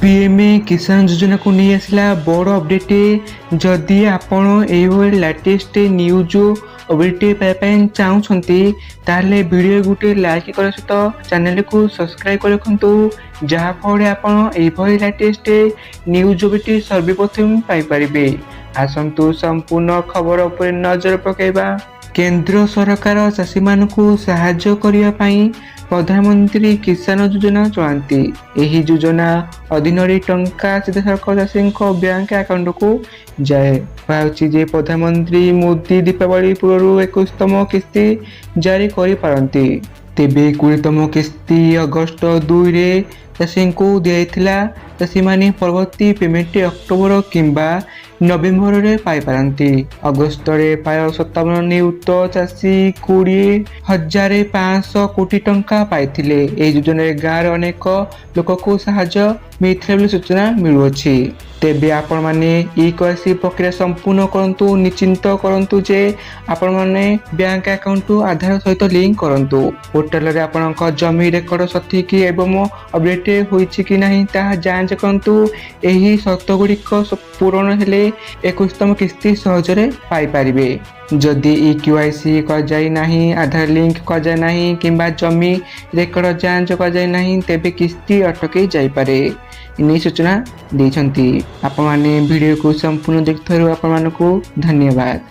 PM किसान योजना को नहीं आसला बड़ अपडेट। जदि आपण ये लेटेस्ट न्यूज अपडेट पाइप चाहते ताले वीडियो गोटे लाइक कर सहित चैनल को सब्सक्राइब कर रखु जहाँफल आपड़ी लेटेस्ट न्यूज अपडेट सर्वप्रथम पाइपर। आसतु संपूर्ण खबर उपर नजर पकेबा। केंद्र सरकार चाषी मानकु सहाय्य करिया पई प्रधानमंत्री किसान योजना चलांती। एही योजना अधीन टंका सीधासख चाषी बैंक अकाउंट को जाए। जे प्रधानमंत्री मोदी दीपावली पूर्व 21तम किस्ती जारी करि पारंती। तेबे 20तम किस्ती अगस्त 2 रे चाषी को दिया। चाषी माने परवर्ती पेमेंट अक्टोबर किंबा नवेम्बर रे पाई पारंती। अगस्त रे प्राय 57 नियुक्त चाषी 20,500 कोटी टंका पाइथिले। एही योजना गाँव अनेक लोक को सहायता मिलथिले बोली सूचना मिलुअछि। तेबे आपण माने ई-केवाईसी प्रक्रिया संपूर्ण करंतु, निश्चिंत करंतु जे आपण माने बैंक अकाउंट आधार सहित लिंक करंतु। पोर्टल रे आपणक जमी रेकर्ड सठिक एवं अपडेट होईछि कि नहीं ताहा जांच करंतु। एही शर्त गुड़िक पूरण हेले 21तम किस्ती सहजरे पाई पारिबे। जदि ई-केवाईसी कर जाई नहीं, आधार लिंक कर जाय नहीं किंबा जमी रेकर्ड जांच कर जाय नहीं तेबे किस्ती अटके जाई पारे। इनी सूचना दैछंती। आपण माने वीडियो को संपूर्ण देखथारु आपण मानको धन्यवाद।